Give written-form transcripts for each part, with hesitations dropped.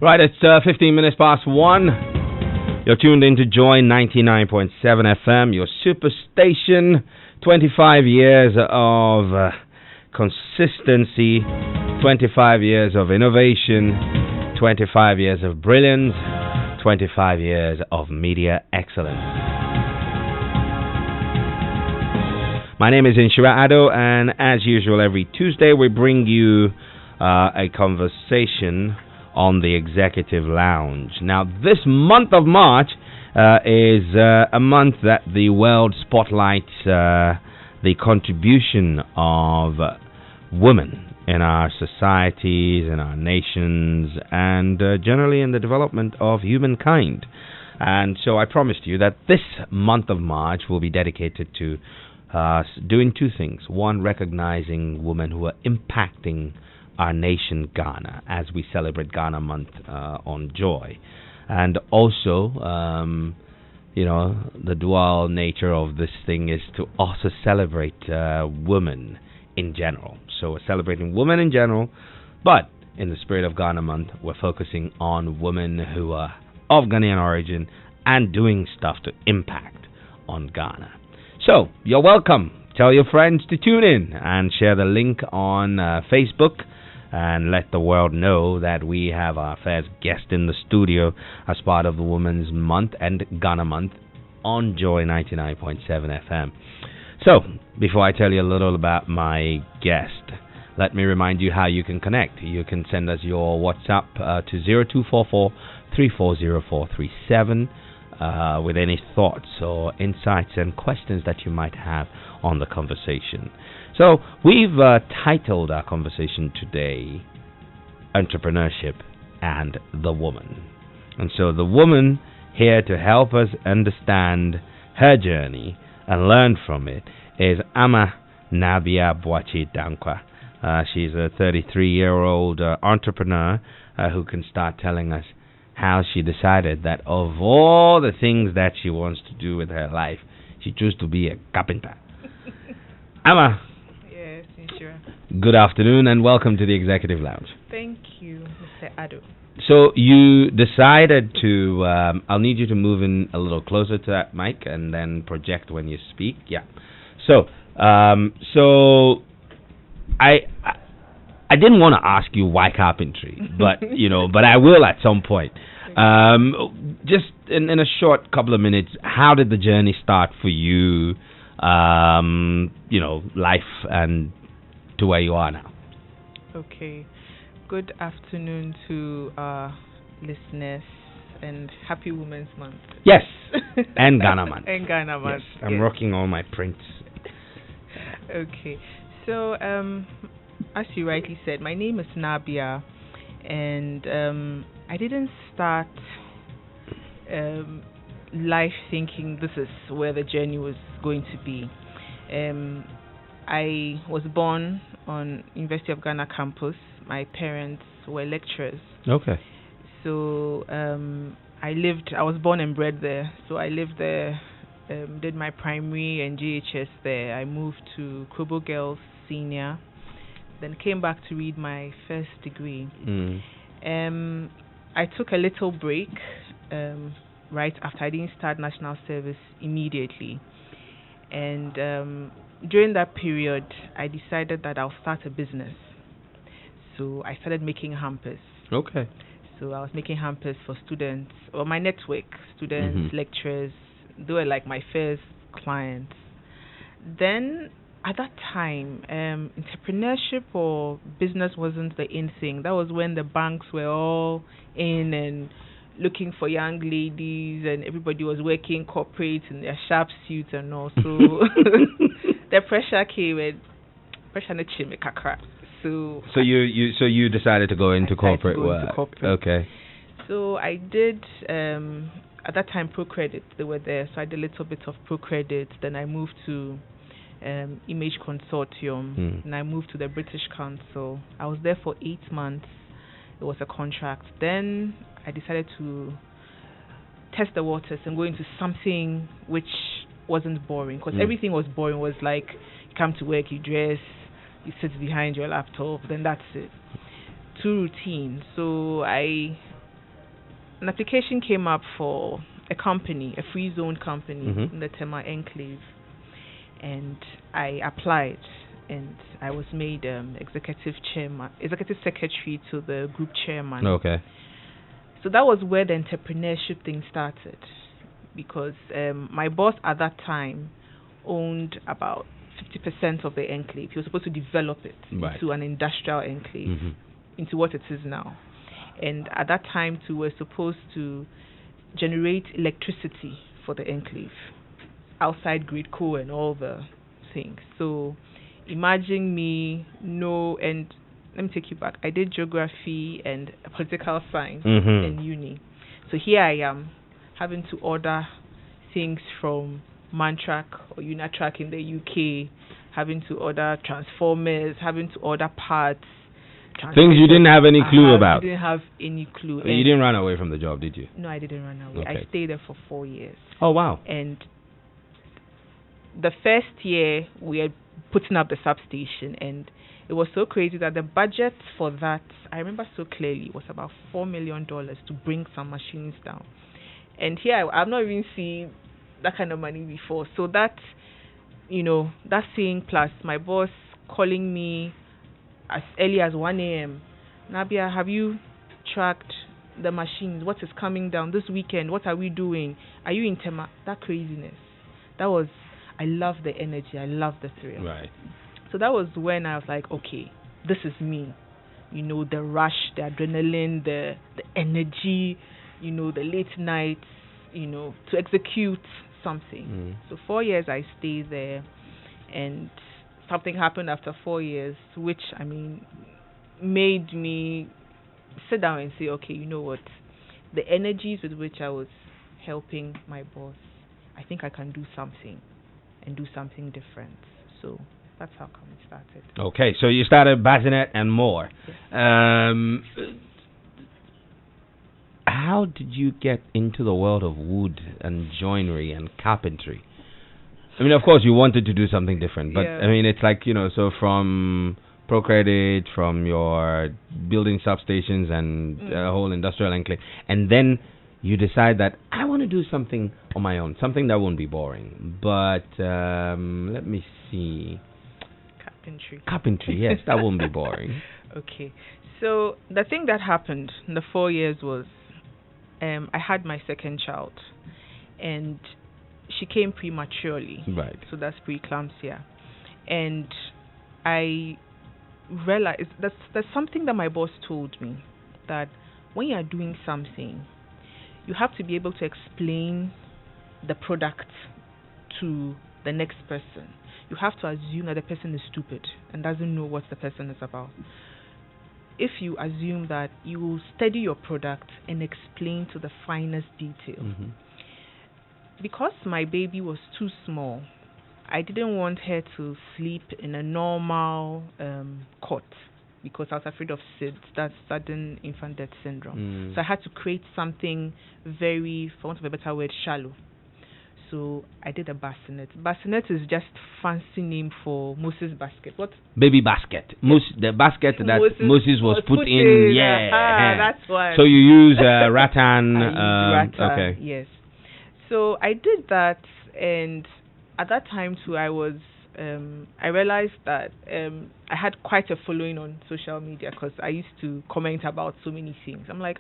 Right, it's 15 minutes past 1. You're tuned in to Joy 99.7 FM, your super station. 25 years of consistency, 25 years of innovation, 25 years of brilliance, 25 years of media excellence. My name is Nhyira Addo, and as usual, every Tuesday we bring you a conversation on the Executive Lounge. Now, this month of March is a month that the world spotlights the contribution of women in our societies, in our nations, and generally in the development of humankind. And so I promised you that this month of March will be dedicated to doing two things. One, recognizing women who are impacting our nation, Ghana, as we celebrate Ghana Month on Joy. And also, the dual nature of this thing is to also celebrate women in general. So we're celebrating women in general, but in the spirit of Ghana Month, we're focusing on women who are of Ghanaian origin and doing stuff to impact on Ghana. So, you're welcome. Tell your friends to tune in and share the link on Facebook and let the world know that we have our first guest in the studio as part of the Women's Month and Ghana Month on Joy 99.7 FM. So, before I tell you a little about my guest, let me remind you how you can connect. You can send us your WhatsApp to 0244 340437 with any thoughts or insights and questions that you might have on the conversation. So we've titled our conversation today, Entrepreneurship and the Woman. And so the woman here to help us understand her journey and learn from it is Ama Nabia Boachi Dankwa. She's a 33-year-old entrepreneur who can start telling us how she decided that of all the things that she wants to do with her life, she chose to be a carpenter. Ama. Yes, sure. Good afternoon and welcome to the Executive Lounge. Thank you, Mr. Addo. So you decided to, I'll need you to move in a little closer to that mic and then project when you speak. Yeah. So I didn't want to ask you why carpentry, but but I will at some point. Just in a short couple of minutes, how did the journey start for you? Life and to where you are now. Okay. Good afternoon to our listeners and happy Women's Month. Yes. And Ghana Month. And Ghana Month. Yes. I'm rocking all my prints. Okay. So, as you rightly said, my name is Nabia, and I didn't start life thinking this is where the journey was going to be. I was born on University of Ghana campus. My parents were lecturers. Okay. So I was born and bred there. So I lived there, did my primary and GHS there. I moved to Krobo Girls Senior, then came back to read my first degree. I took a little break right after. I didn't start national service immediately. And during that period, I decided that I'll start a business. So I started making hampers. Okay. So I was making hampers for students, or my network, students, lecturers. They were like my first clients. Then at that time, entrepreneurship or business wasn't the in thing. That was when the banks were all in and looking for young ladies, and everybody was working corporate in their sharp suits and all. So the pressure came and pressure na chime kakra. So you decided to go into corporate work. Okay. So I did at that time ProCredit. They were there, so I did a little bit of ProCredit. Then I moved to Image Consortium, and I moved to the British Council. I was there for 8 months. It was a contract. Then I decided to test the waters and go into something which wasn't boring, because everything was boring. It was like you come to work, you dress, you sit behind your laptop, then that's it. Too routine. So I an application came up for a company, a free zone company in the Tema Enclave, and I applied, and I was made executive secretary to the group chairman. Okay. So that was where the entrepreneurship thing started, because my boss at that time owned about 50% of the enclave. He was supposed to develop it into an industrial enclave, into what it is now. And at that time, too, we're supposed to generate electricity for the enclave, outside grid co and all the things. So imagine me, and let me take you back. I did geography and political science in uni. So here I am, having to order things from Mantrack or Unitrack in the UK, having to order transformers, having to order parts. Things you didn't have any clue about. I didn't have any clue. You didn't run away from the job, did you? No, I didn't run away. Okay. I stayed there for 4 years. Oh, wow. And the first year, we were putting up the substation, and it was so crazy that the budget for that, I remember so clearly, was about $4 million to bring some machines down. And here, I've not even seen that kind of money before. So that, that thing, plus my boss calling me as early as 1 a.m. Nabia, have you tracked the machines? What is coming down this weekend? What are we doing? Are you in Tema? That craziness. I love the energy. I love the thrill. Right. So that was when I was like, okay, this is me. The rush, the adrenaline, the energy, the late nights, to execute something. So 4 years I stayed there, and something happened after 4 years, which, made me sit down and say, okay, you know what? The energies with which I was helping my boss, I think I can do something and do something different. So that's how come it started. Okay, so you started Bassinet and more. Yes. How did you get into the world of wood and joinery and carpentry? Of course, you wanted to do something different, but it's like, so from ProCredit, from your building substations and a whole industrial enclave, and then you decide that I want to do something on my own, something that won't be boring. But let me see. Carpentry, yes, that won't be boring. Okay, so the thing that happened in the 4 years was I had my second child, and she came prematurely. Right. So that's preeclampsia. And I realized there's something that my boss told me, that when you are doing something, you have to be able to explain the product to the next person. You have to assume that the person is stupid and doesn't know what the person is about. If you assume that, you will study your product and explain to the finest detail. Because my baby was too small, I didn't want her to sleep in a normal cot, because I was afraid of SIDS, that's sudden infant death syndrome. So I had to create something very, for want of a better word, shallow. So I did a bassinet. Bassinet is just fancy name for Moses basket. What? Baby basket. The basket that Moses was put in. Yeah. That's why. So you use rattan. I used rattan, okay. Yes. So I did that, and at that time too, I realized that I had quite a following on social media, because I used to comment about so many things. I'm like,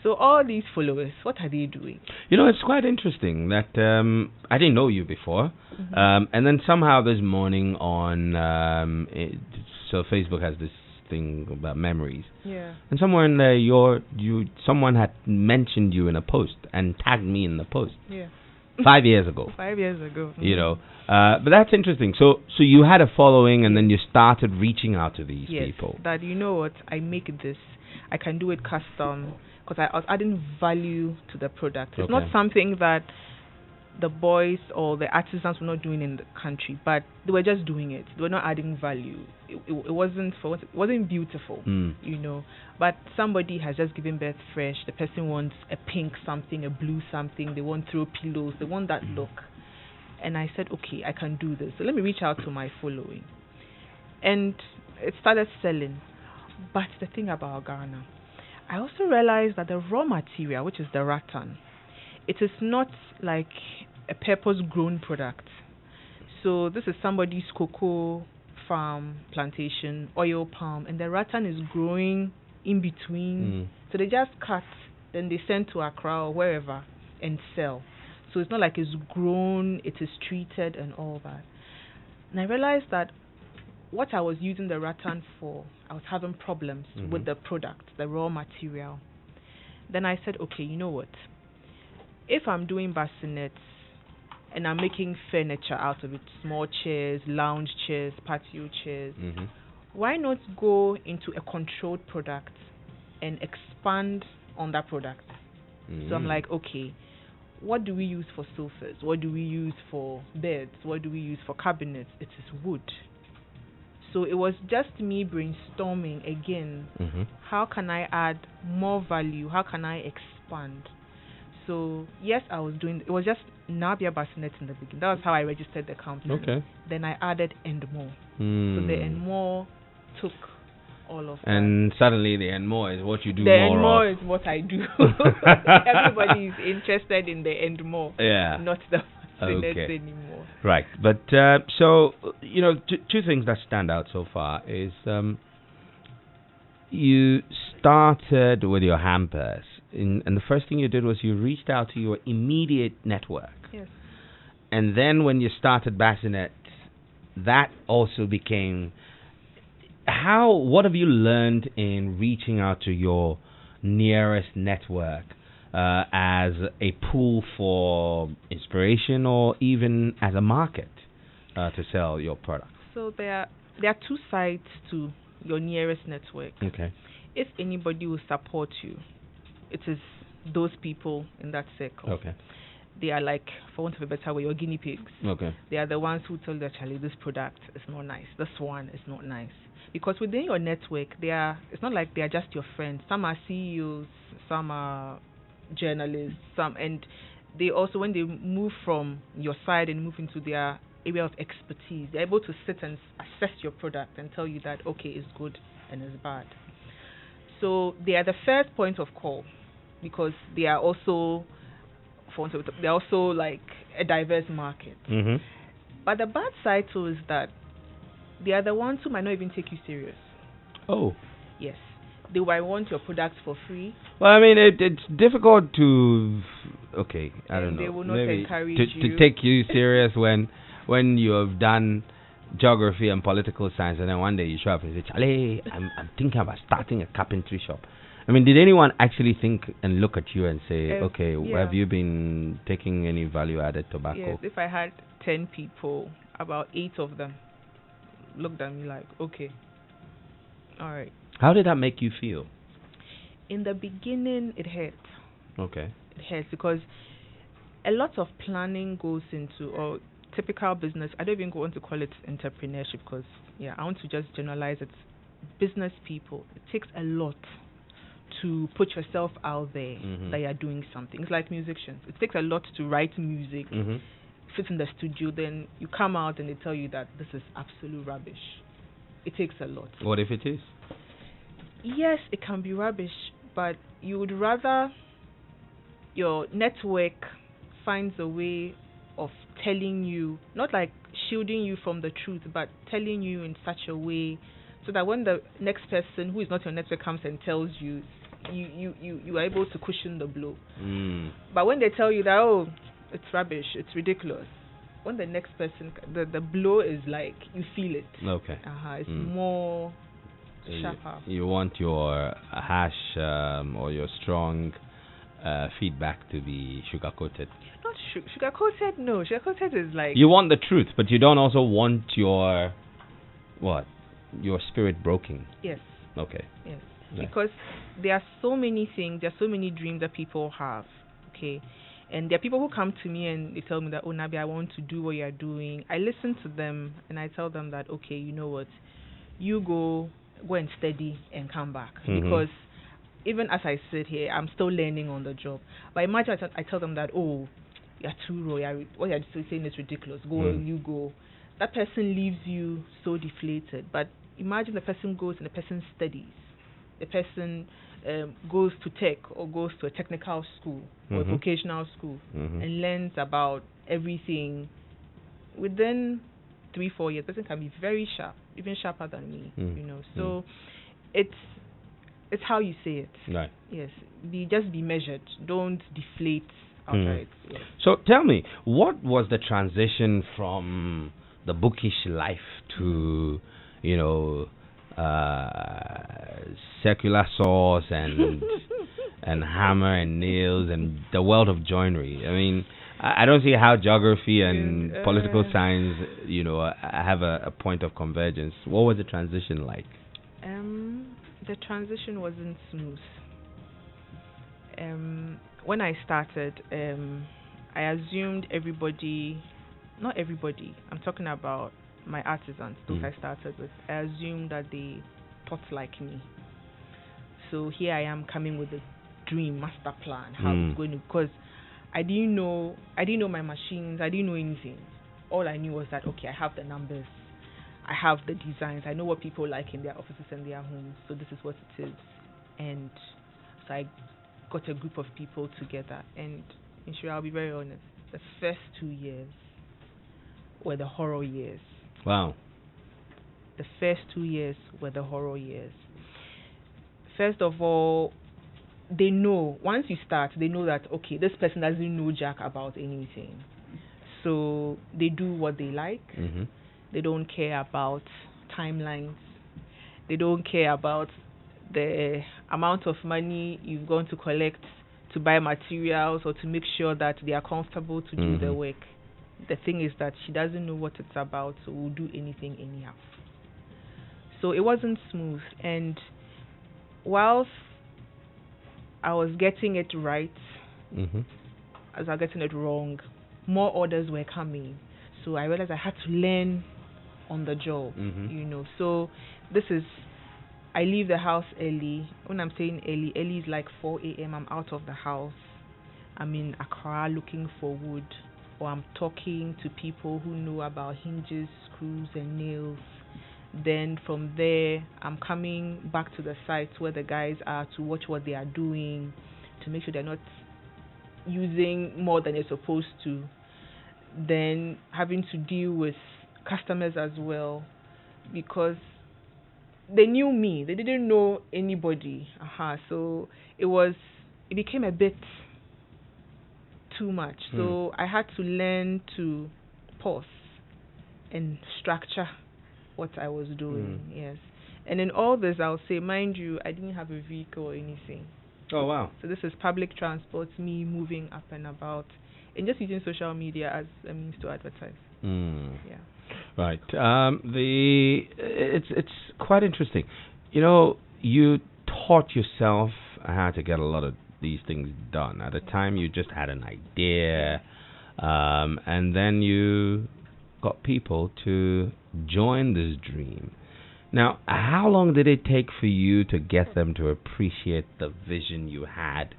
so all these followers, what are they doing? It's quite interesting that I didn't know you before, and then somehow this morning on so Facebook has this thing about memories. Yeah. And somewhere in there, someone had mentioned you in a post and tagged me in the post. Yeah. 5 years ago. 5 years ago. But that's interesting. So you had a following, and then you started reaching out to these people. That, you know what, I make this, I can do it custom, because I was adding value to the product. It's not something that the boys or the artisans were not doing in the country, but they were just doing it. They were not adding value. It wasn't beautiful, But somebody has just given birth fresh. The person wants a pink something, a blue something. They want throw pillows. They want that look. And I said, okay, I can do this. So let me reach out to my following. And it started selling. But the thing about Ghana, I also realized that the raw material, which is the rattan, it is not like a purpose-grown product. So this is somebody's cocoa farm, plantation, oil palm, and the rattan is growing in between. So they just cut, then they send to Accra or wherever and sell. So it's not like it's grown, it is treated and all that. And I realized that what I was using the rattan for, I was having problems with the product, the raw material. Then I said, okay, you know what? If I'm doing bassinets and I'm making furniture out of it, small chairs, lounge chairs, patio chairs, why not go into a controlled product and expand on that product? So I'm like, okay, what do we use for sofas? What do we use for beds? What do we use for cabinets? It is wood. So it was just me brainstorming again. How can I add more value? How can I expand? So yes, I was doing. It was just Nabia Bassinet in the beginning. That was how I registered the company. Okay. Then I added and more. So the and more took all of and that. Suddenly the and more is what you do the more and more of. is what I do. Everybody is interested in the and more. Yeah. Not the Bassinets anymore. Right. But so two things that stand out so far is you started with your hampers. And the first thing you did was you reached out to your immediate network. Yes. And then when you started Bassinet, that also became... What have you learned in reaching out to your nearest network as a pool for inspiration or even as a market to sell your product? So there are two sides to your nearest network. Okay. If anybody will support you, it is those people in that circle. Okay. They are like, for want of a better way, your guinea pigs. Okay. They are the ones who tell you, Charlie, this product is not nice. This one is not nice. Because within your network, it's not like they are just your friends. Some are CEOs, some are journalists, and they also, when they move from your side and move into their area of expertise, they're able to sit and assess your product and tell you that, okay, it's good and it's bad. So they are the first point of call because they are also like a diverse market. But the bad side too is that they are the ones who might not even take you serious. Oh. Yes. They might want your products for free. Well, I mean, it's difficult to... Okay, I don't know. They will not encourage you. To take you serious when you have done geography and political science, and then one day you show up and say, Charlie, I'm thinking about starting a carpentry shop. I mean, did anyone actually think and look at you and say, okay, have you been taking any value-added tobacco? Yes, if I had 10 people, about 8 of them looked at me like, okay, all right. How did that make you feel? In the beginning, it hurt. Okay. It hurts because a lot of planning goes into, or typical business, I don't even want to call it entrepreneurship because, I want to just generalize it. Business people, it takes a lot to put yourself out there that you're doing something. It's like musicians. It takes a lot to write music, sit in the studio, then you come out and they tell you that this is absolute rubbish. It takes a lot. What if it is? Yes, it can be rubbish, but you would rather your network finds a way of telling you, not like shielding you from the truth, but telling you in such a way so that when the next person who is not your network comes and tells you, you are able to cushion the blow. But when they tell you that, oh, it's rubbish, it's ridiculous, when the next person, the blow is like, you feel it. Okay. It's more sharper. You want your harsh or your strong feedback to be sugar-coated. Not sugar-coated, no. Sugar-coated is like... You want the truth, but you don't also want your spirit broken. Yes. Okay. Yes. Nice. Because there are so many things, there are so many dreams that people have, okay? And there are people who come to me and they tell me that, oh, Nabi, I want to do what you're doing. I listen to them and I tell them that, okay, you know what? You go and study and come back. Because even as I sit here, I'm still learning on the job. But imagine I tell them that, oh, you're too raw, what you're saying is ridiculous. You go. That person leaves you so deflated. But imagine the person goes and the person studies. a person goes to tech or goes to a technical school or a vocational school and learns about everything within 3-4 years, the person can be very sharp, even sharper than me, So it's how you say it. Right. Yes. Just be measured. Don't deflate outright. Yes. So tell me, what was the transition from the bookish life to, circular saws and and hammer and nails and the world of joinery? I mean, I don't see how geography and political science, have a point of convergence. What was the transition like? The transition wasn't smooth. When I started, I assumed not everybody, I'm talking about my artisans, those I started with, I assumed that they thought like me. So here I am coming with a dream, master plan, how it's going to, because I didn't know my machines, I didn't know anything. All I knew was that, okay, I have the numbers, I have the designs, I know what people like in their offices and their homes, so this is what it is. And so I got a group of people together, and Nhyira, I'll be very honest, the first 2 years were the horror years. Wow. The first 2 years were the horror years. First of all, they know, once you start, they know that, okay, this person doesn't know jack about anything. So they do what they like. They don't care about timelines. They don't care about the amount of money you've gone to collect to buy materials or to make sure that they are comfortable to do the work. The thing is that she doesn't know what it's about, so we'll do anything anyhow. So it wasn't smooth, and whilst I was getting it right, as I was getting it wrong, more orders were coming. So I realized I had to learn on the job, So this is, I leave the house early. When I'm saying early is like 4 a.m. I'm out of the house. I'm in Accra looking for wood, or I'm talking to people who know about hinges, screws, and nails. Then from there, I'm coming back to the site where the guys are to watch what they are doing, to make sure they're not using more than they're supposed to. Then having to deal with customers as well, because they knew me, they didn't know anybody. So it became a bit too much. So I had to learn to pause and structure what I was doing. Yes. And in all this, I'll say, mind you, I didn't have a vehicle or anything. Oh, wow. So this is public transport, me moving up and about, and just using social media as a means to advertise. Yeah. Right. It's quite interesting. You taught yourself how to get a lot of these things done. At the time, you just had an idea, and then you got people to join this dream. Now, how long did it take for you to get them to appreciate the vision you had,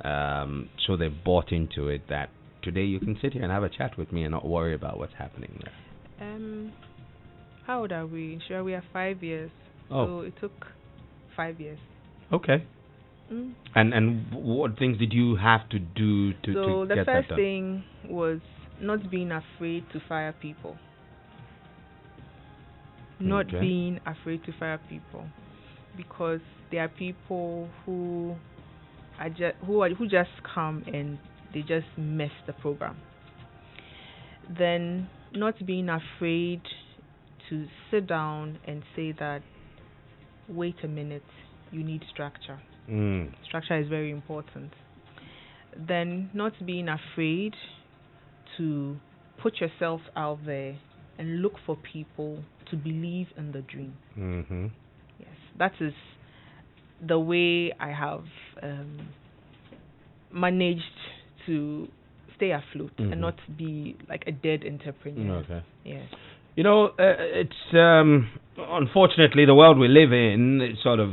so they bought into it, that today you can sit here and have a chat with me and not worry about what's happening there? How old are we? Sure, we are 5 years. Oh. So it took 5 years. Okay. And what things did you have to do to get that done? So the first thing was not being afraid to fire people. Not being afraid to fire people, because there are people who just come and they just mess the program. Then not being afraid to sit down and say that, wait a minute, you need structure. Structure is very important. Then not being afraid to put yourself out there and look for people to believe in the dream. Yes, that is the way I have managed to stay afloat and not be like a dead entrepreneur. Okay. Yes. It's unfortunately the world we live in, it sort of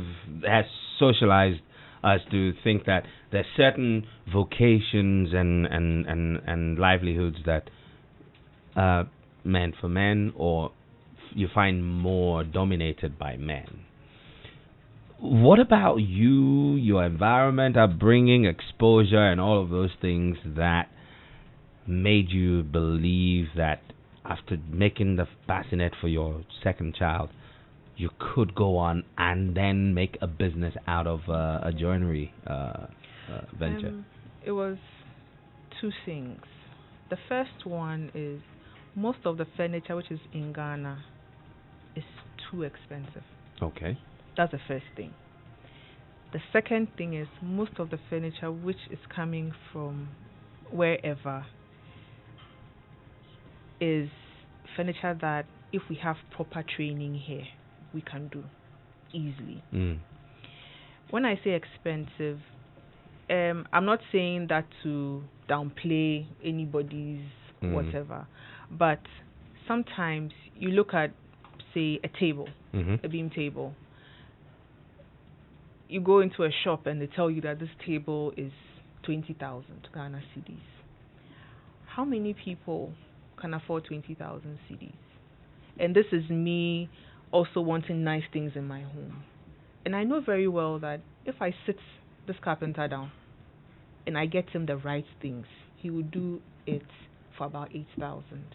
has socialized us to think that there's certain vocations and livelihoods that meant for men, or you find more dominated by men. What about you, your environment, upbringing, exposure, and all of those things that made you believe that after making the bassinet for your second child, you could go on and then make a business out of a joinery venture? It was two things. The first one is most of the furniture which is in Ghana is too expensive. Okay. That's the first thing. The second thing is most of the furniture which is coming from wherever is furniture that if we have proper training here, we can do easily. When I say expensive, I'm not saying that to downplay anybody's whatever, but sometimes you look at, say, a table, a beam table. You go into a shop and they tell you that this table is 20,000 Ghana cedis. How many people can afford 20,000 cedis? And this is me also wanting nice things in my home. And I know very well that if I sit this carpenter down and I get him the right things, he will do it for about 8,000.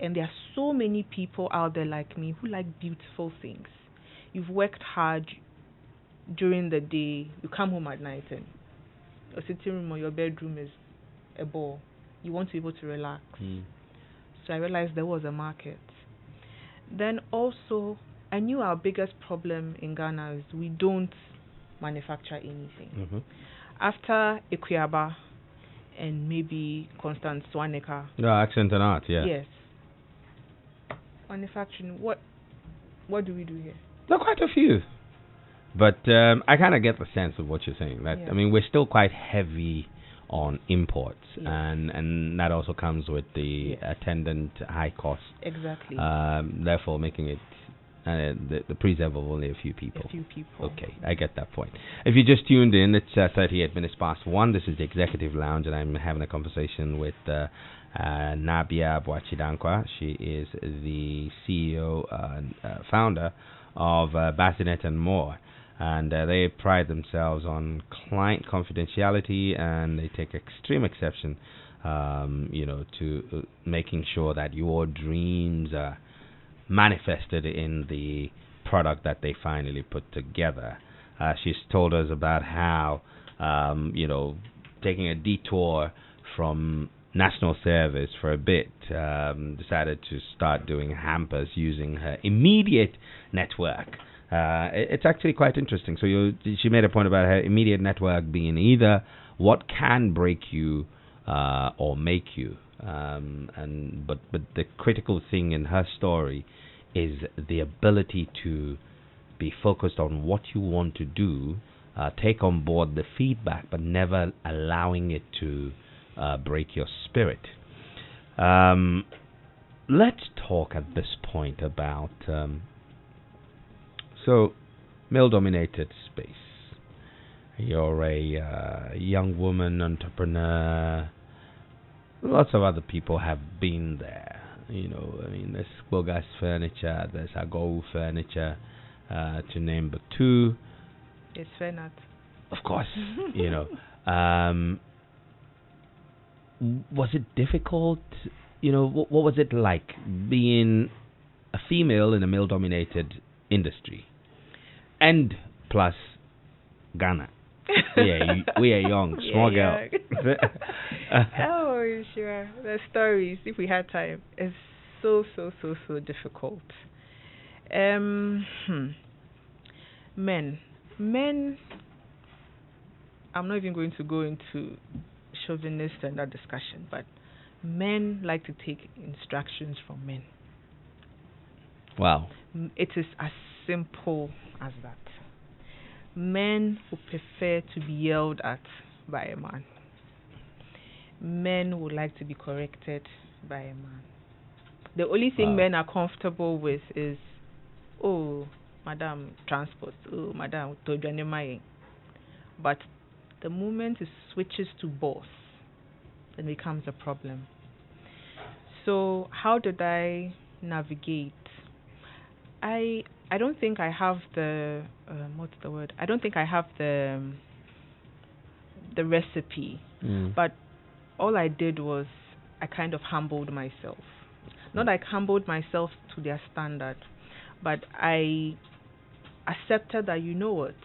And there are so many people out there like me who like beautiful things. You've worked hard during the day, you come home at night and your sitting room or your bedroom is a ball. You want to be able to relax. So I realized there was a market. Then also, I knew our biggest problem in Ghana is we don't manufacture anything. After Equiaba and maybe Constance Swaneka. No, accent and art, yeah. Yes. Manufacturing, what do we do here? There are quite a few. But I kind of get the sense of what you're saying. That I mean, we're still quite heavy on imports, and that also comes with the attendant high cost. Exactly. Therefore, making it the preserve of only a few people. Okay, I get that point. If you just tuned in, it's 38 minutes past 1. This is the Executive Lounge, and I'm having a conversation with Nabia Boachidankwa. She is the CEO, founder of Bassinet and More. And they pride themselves on client confidentiality, and they take extreme exception, to making sure that your dreams are manifested in the product that they finally put together. She's told us about how, taking a detour from national service for a bit, decided to start doing hampers using her immediate network. It's actually quite interesting. So she made a point about her immediate network being either what can break you or make you. But the critical thing in her story is the ability to be focused on what you want to do, take on board the feedback, but never allowing it to break your spirit. Let's talk at this point about so male-dominated space. You're a young woman entrepreneur. Lots of other people have been there. There's Bogas Furniture, there's Agou Furniture, to name but two. It's fair not. Of course, was it difficult? What was it like being a female in a male-dominated industry? And plus, Ghana. We are young, small girl. Oh, sure. The stories, if we had time, is so difficult. Men. I'm not even going to go into chauvinist and that discussion, but men like to take instructions from men. Wow. It is as simple as that. Men would prefer to be yelled at by a man. Men would like to be corrected by a man. The only thing men are comfortable with is, oh, madam, transport, oh, madam, tojanemaye. But the moment it switches to boss, then it becomes a problem. So how did I navigate? I I don't think I have the what's the word? I don't think I have the recipe. But all I did was I kind of humbled myself. Not like humbled myself to their standard, but I accepted that, you know what,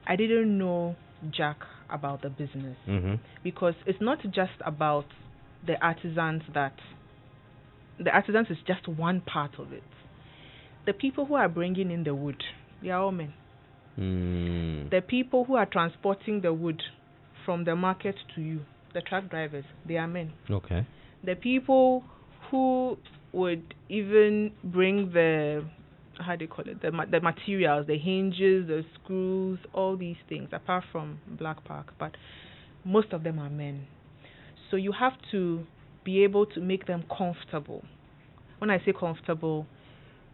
I didn't know jack about the business. Because it's not just about the artisans is just one part of it. The people who are bringing in the wood, they are all men. The people who are transporting the wood from the market to you, the truck drivers, they are men. Okay. The people who would even bring the, how do you call it, the materials, the hinges, the screws, all these things, apart from Black Park, but most of them are men. So you have to be able to make them comfortable. When I say comfortable,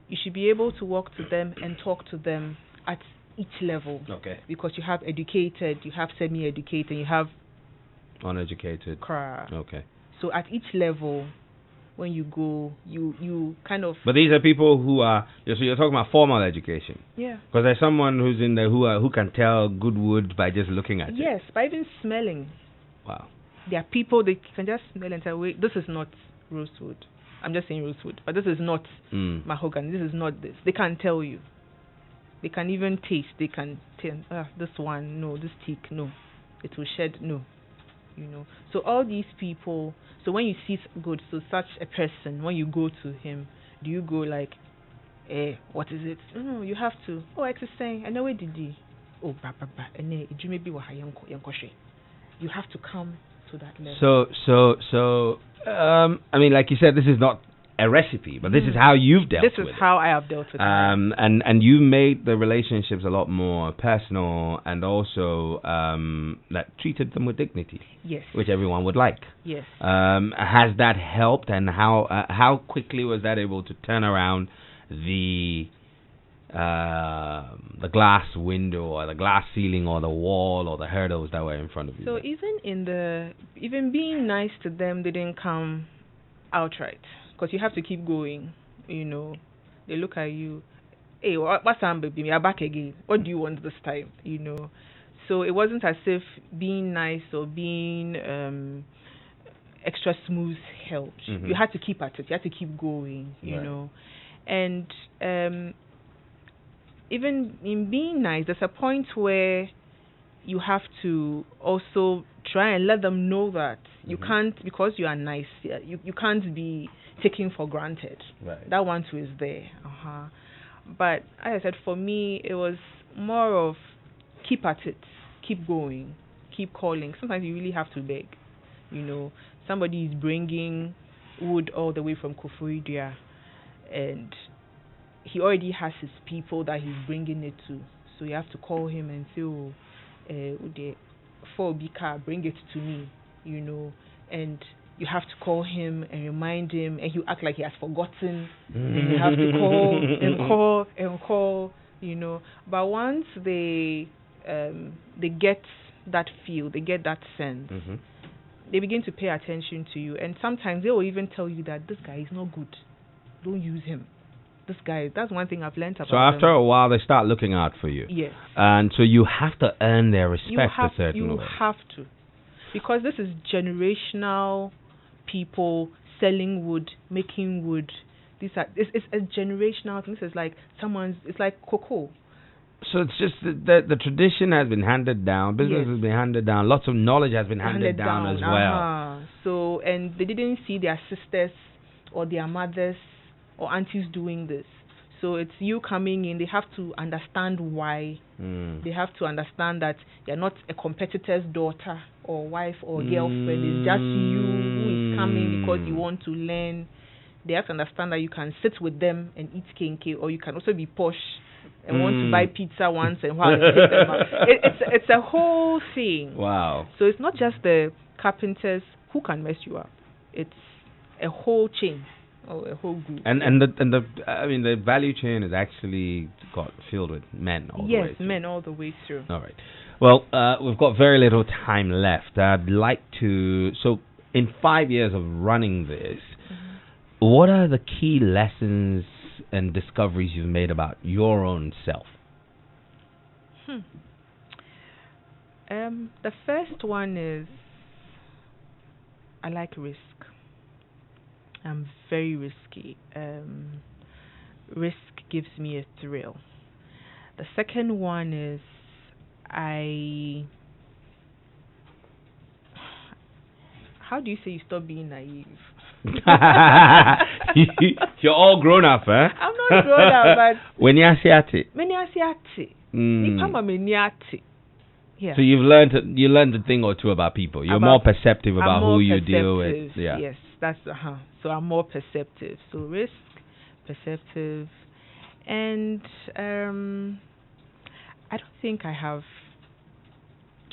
you should be able to walk to them and talk to them at each level. Okay. Because you have educated, you have semi-educated, you have uneducated. Okay. So at each level, when you go, you kind of. But these are people who are. So you're talking about formal education. Yeah. Because there's someone who's in there who can tell good wood by just looking at it. Yes, by even smelling. Wow. There are people they can just smell and tell, wait, this is not rosewood. I'm just saying rosewood, but this is not mahogany. This is not this. They can tell you. They can even taste. They can tell, this one, no, this teak, no, it will shed, no. You know. So all these people. So when you see good, so such a person, when you go to him, do you go like, what is it? No, you have to. Oh, exercise. I know where did you? Oh, ba. And then you maybe wa You have to come to that level. So, I mean, like you said, this is not a recipe, but this is how you've dealt with it. This is how I have dealt with it. And you made the relationships a lot more personal, and also that treated them with dignity. Yes. Which everyone would like. Yes. Has that helped, and how quickly was that able to turn around the glass window or the glass ceiling or the wall or the hurdles that were in front of you? So even being nice to them didn't come outright, because you have to keep going. You know, they look at you, hey, what's up, baby? We are back again. What do you want this time? You know, so it wasn't as if being nice or being extra smooth helped. You had to keep at it. You had to keep going. You know, and even in being nice, there's a point where you have to also try and let them know that you can't, because you are nice, you can't be taken for granted. Right. That one too is there. But as I said, for me, it was more of keep at it, keep going, keep calling. Sometimes you really have to beg. You know, somebody is bringing wood all the way from Koforidua, and he already has his people that he's bringing it to. So you have to call him and say, oh, for Bika, bring it to me, you know. And you have to call him and remind him, and he'll act like he has forgotten. And you have to call, you know. But once they get that feel, they get that sense, they begin to pay attention to you. And sometimes they will even tell you that this guy is not good. Don't use him. This guy, that's one thing I've learned about So after them. a while, they start looking out for you. Yes. And so you have to earn their respect a certain way. You have to. Because this is generational people selling wood, making wood. It's a generational thing. This is like it's like cocoa. So it's just the tradition has been handed down, business has been handed down, lots of knowledge has been handed down as well. So, and they didn't see their sisters or their mothers or aunties doing this. So it's you coming in, they have to understand why. They have to understand that you're not a competitor's daughter or wife or girlfriend. It's just you who is coming because you want to learn. They have to understand that you can sit with them and eat kenke, or you can also be posh and want to buy pizza once and while and take them out. It's a whole thing. Wow. So it's not just the carpenters who can mess you up. It's a whole chain. Or a whole group. And the value chain is actually filled with men all the way through. Yes, men all the way through. All right. Well, we've got very little time left. I'd like to. So, in 5 years of running this, what are the key lessons and discoveries you've made about your own self? The first one is I like risk. I'm very risky. Risk gives me a thrill. The second one is how do you say you stop being naive? You're all grown up, eh? I'm not grown up, but when you see it. Yeah. So you learned a thing or two about people. You're more perceptive about who you deal with. Yeah. Yes, that's So I'm more perceptive. So risk, perceptive, and I don't think I have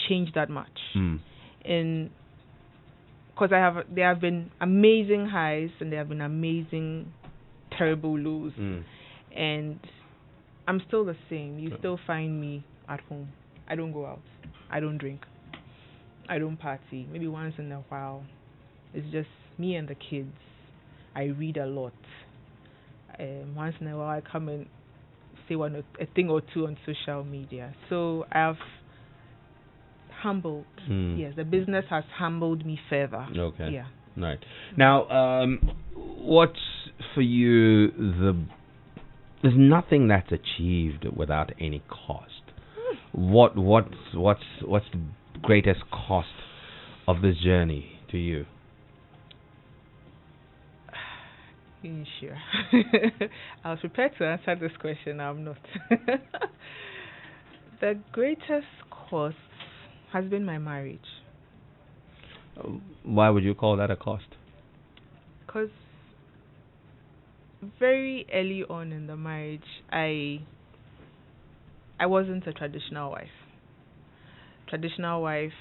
changed that much. Because there have been amazing highs and there have been amazing terrible lows, and I'm still the same. You still find me at home. I don't go out. I don't drink. I don't party. Maybe once in a while. It's just me and the kids. I read a lot. Once in a while, I come and say a thing or two on social media. So I've humbled. Yes, the business has humbled me further. Okay. Yeah. Right. Now, what's for you there's nothing that's achieved without any cost. What's the greatest cost of this journey to you? Sure. I was prepared to answer this question. I'm not. The greatest cost has been my marriage. Why would you call that a cost? Because very early on in the marriage, I wasn't a traditional wife. Traditional wife,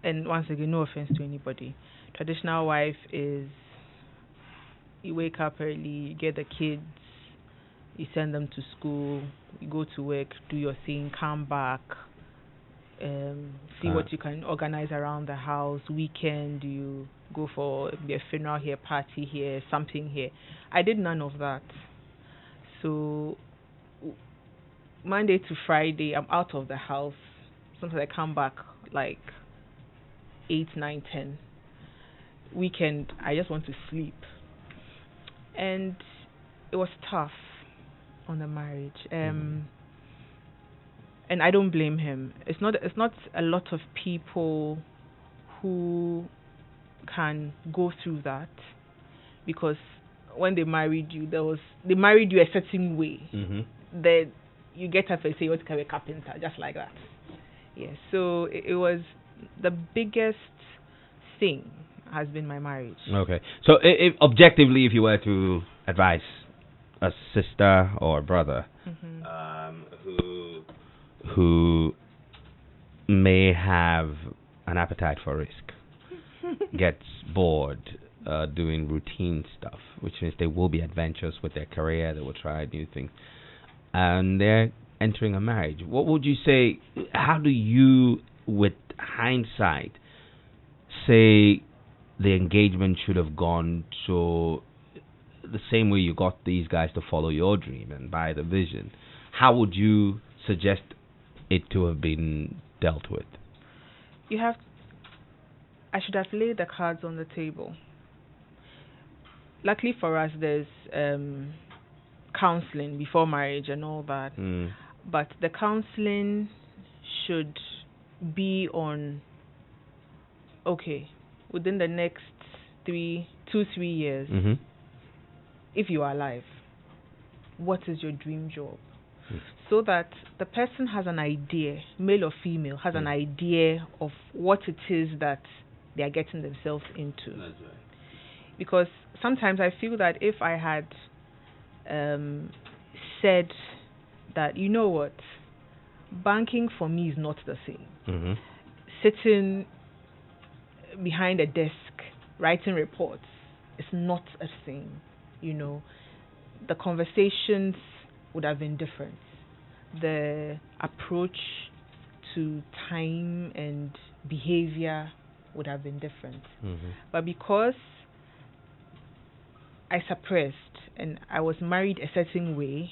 and once again, no offense to anybody, traditional wife is you wake up early, you get the kids, you send them to school, you go to work, do your thing, come back, see what you can organize around the house. Weekend, you go for a funeral here, party here, something here. I did none of that. So Monday to Friday, I'm out of the house. Sometimes I come back like 8, 9, 10. Weekend, I just want to sleep. And it was tough on the marriage. And I don't blame him. It's not a lot of people who can go through that, because when they married you, they married you a certain way. That you get up and say you want to become a carpenter, just like that. Yeah. So it was the biggest thing has been my marriage. Okay. So if objectively, if you were to advise a sister or a brother who may have an appetite for risk, gets bored doing routine stuff, which means they will be adventurous with their career, they will try new things, and they're entering a marriage, what would you say, how do you, with hindsight, say the engagement should have gone so the same way you got these guys to follow your dream and buy the vision? How would you suggest it to have been dealt with? I should have laid the cards on the table. Luckily for us, there's counseling before marriage and all that. But the counseling should be on, okay, within the next 2-3 years, if you are alive, what is your dream job? So that the person has an idea, male or female, has an idea of what it is that they are getting themselves into. That's right. Because sometimes I feel that if I had said that, you know what, banking for me is not the same. Sitting behind a desk, writing reports, is not a thing. You know, the conversations would have been different. The approach to time and behavior would have been different. But because I suppressed and I was married a certain way,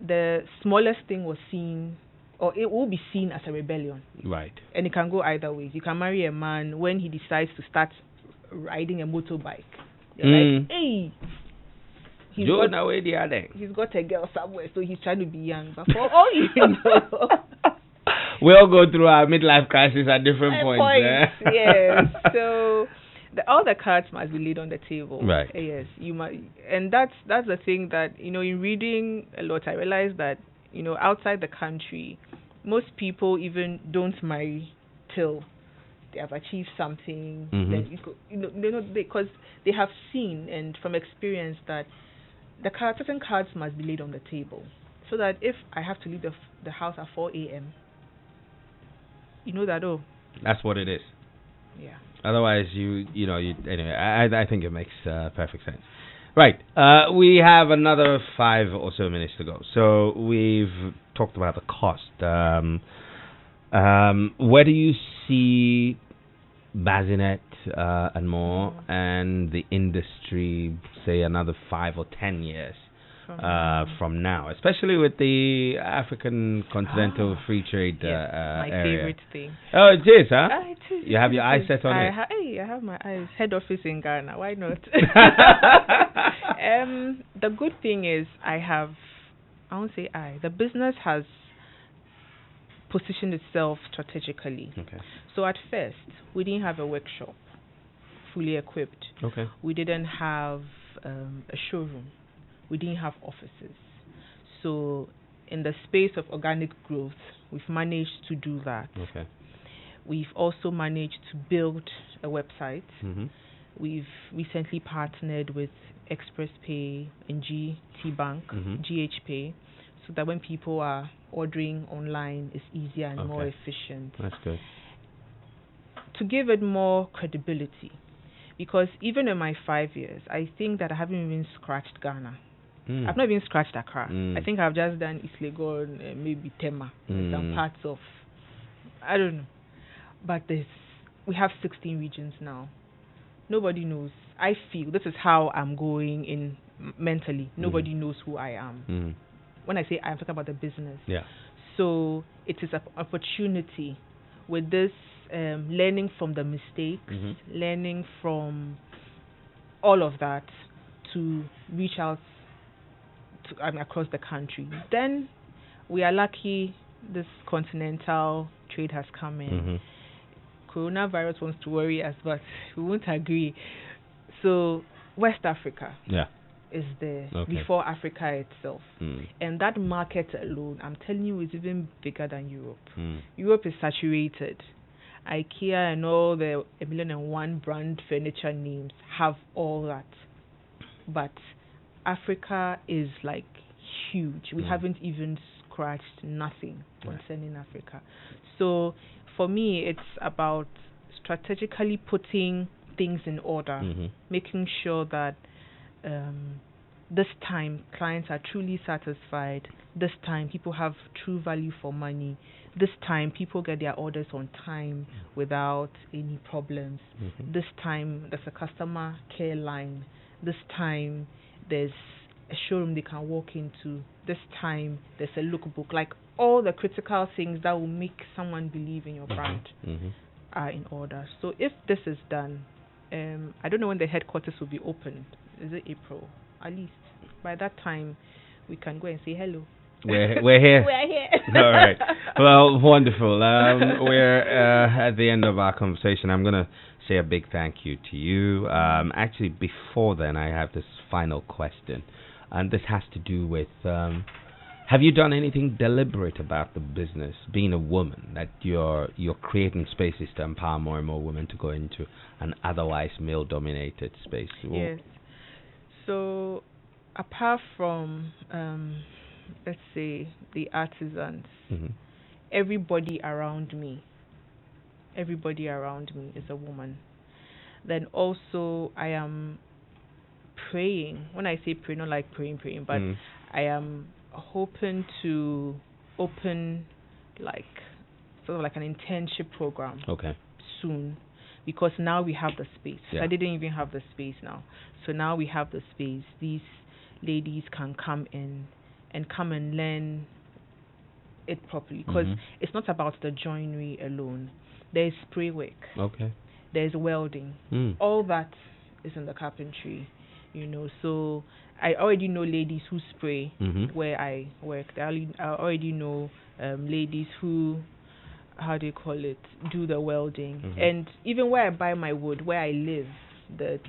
the smallest thing was seen, or it will be seen as a rebellion. Right. And it can go either ways. You can marry a man when he decides to start riding a motorbike. You're like, hey, he's got a girl somewhere, so he's trying to be young. But for all you know, we all go through our midlife crisis at different points. Yes. So all the cards must be laid on the table. Right. Yes, you must, and that's the thing that in reading a lot, I realized that outside the country, most people even don't marry till they have achieved something. Then because they have seen and from experience that certain cards must be laid on the table, so that if I have to leave the house at 4 a.m., that that's what it is. Yeah. Otherwise, anyway, I think it makes perfect sense. Right. We have another 5 or so minutes to go. So we've talked about the cost. Where do you see Bazinet and more and the industry, say, another 5 or 10 years from now, especially with the African continental free trade my area? favorite thing. Oh, it is, huh? It is. You have your eyes set on it? I have my eyes. Head office in Ghana. Why not? The good thing is the business has positioned itself strategically. Okay. So at first, we didn't have a workshop fully equipped. Okay. We didn't have a showroom. We didn't have offices. So in the space of organic growth, we've managed to do that. Okay. We've also managed to build a website. Mm-hmm. We've recently partnered with ExpressPay and GT Bank, GHPay, so that when people are ordering online, it's easier and more efficient. That's good. To give it more credibility, because even in my 5 years, I think that I haven't even scratched Ghana. I've not even scratched Accra. I think I've just done East Legon, maybe Tema, some parts of, I don't know. But we have 16 regions now. Nobody knows. I feel this is how I'm going in mentally. Nobody knows who I am. When I say I'm talking about the business. Yeah. So it is an opportunity with this learning from the mistakes, learning from all of that to reach out to across the country. Then we are lucky this continental trade has come in. Coronavirus wants to worry us, but we won't agree. So West Africa is there before Africa itself. And that market alone, I'm telling you, is even bigger than Europe. Europe is saturated. IKEA and all the 1,001 brand furniture names have all that. But Africa is like huge. We haven't even scratched nothing concerning Africa. So for me, it's about strategically putting things in order, making sure that this time clients are truly satisfied. This time people have true value for money. This time people get their orders on time without any problems. This time there's a customer care line. This time there's a showroom they can walk into. This time there's a lookbook. Like all the critical things that will make someone believe in your brand are in order. So if this is done, I don't know when the headquarters will be opened. Is it April? At least by that time we can go and say hello. We're here. We're here. All right. Well, wonderful. We're at the end of our conversation. I'm going to say a big thank you to you. Actually, before then, I have this final question. And this has to do with, have you done anything deliberate about the business, being a woman, that you're creating spaces to empower more and more women to go into an otherwise male-dominated space? Yes. So, apart from, let's say, the artisans, everybody around me is a woman. Then also, I am praying. When I say pray, not like praying, but I am hoping to open like sort of like an internship program soon, because now we have the space. Yeah. I didn't even have the space now. So now we have the space. These ladies can come in and learn it properly, because it's not about the joinery alone. There's spray work. Okay. There's welding. All that is in the carpentry, So I already know ladies who spray where I work. I already know ladies who, how do you call it, do the welding. And even where I buy my wood, where I live, the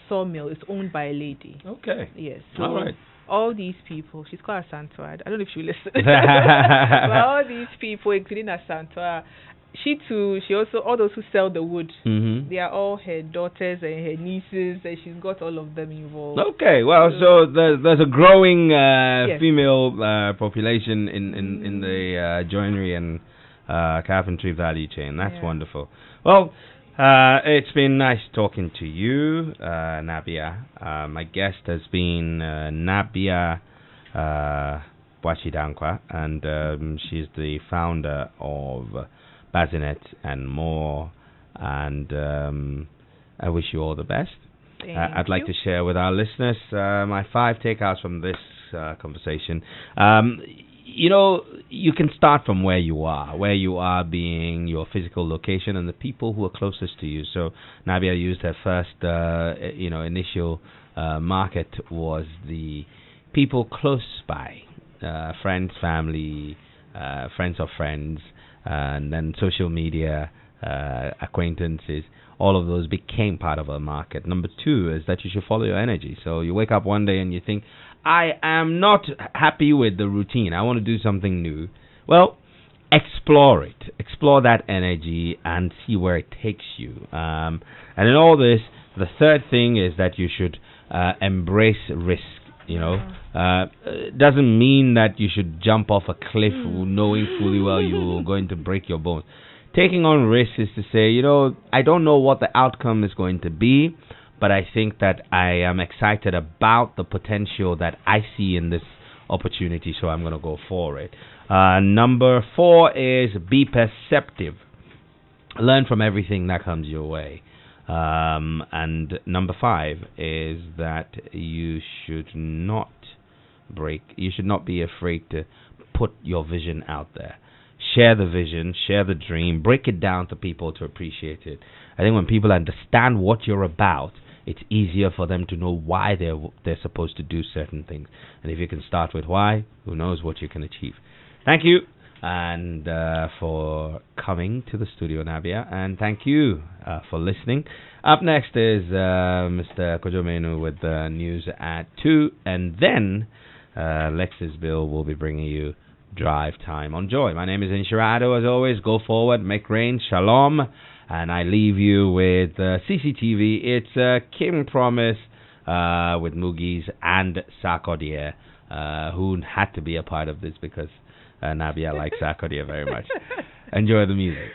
sawmill is owned by a lady. Okay. Yes. So all right. All these people, she's called Asantoa. I don't know if she listens. But all these people, including Asantoa, she also, all those who sell the wood, they are all her daughters and her nieces, and she's got all of them involved. Okay, well, so there's a growing yes. female population in the joinery and carpentry value chain. That's wonderful. Well, it's been nice talking to you, Nabia. My guest has been Nabia Bwachidankwa, and she's the founder of Bazinet and more. And I wish you all the best. I'd like to share with our listeners my 5 takeouts from this conversation. You can start from where you are being your physical location and the people who are closest to you. So Nabia used her first, initial market was the people close by, friends, family, friends of friends, and then social media, acquaintances. All of those became part of a market. Number 2 is that you should follow your energy. So you wake up one day and you think, I am not happy with the routine. I want to do something new. Well, explore it. Explore that energy and see where it takes you. And in all this, the third thing is that you should embrace risk. It doesn't mean that you should jump off a cliff knowing fully well you're going to break your bones. Taking on risks is to say, I don't know what the outcome is going to be, but I think that I am excited about the potential that I see in this opportunity, so I'm going to go for it. Number 4 is be perceptive. Learn from everything that comes your way. And number 5 is that you should not be afraid to put your vision out there. Share the vision, share the dream, break it down to people to appreciate it. I think when people understand what you're about, it's easier for them to know why they're supposed to do certain things. And if you can start with why, who knows what you can achieve. Thank you and for coming to the studio, Nabia, and thank you for listening. Up next is Mr. Kojomenu with the news at 2, and then Lexis Bill will be bringing you Drive Time on Joy. My name is Nhyira Addo. As always, go forward, make rain, shalom, and I leave you with CCTV. It's Kim Promise with Mugies and Sarkodie, who had to be a part of this because Nabia likes Sarkodie very much. Enjoy the music.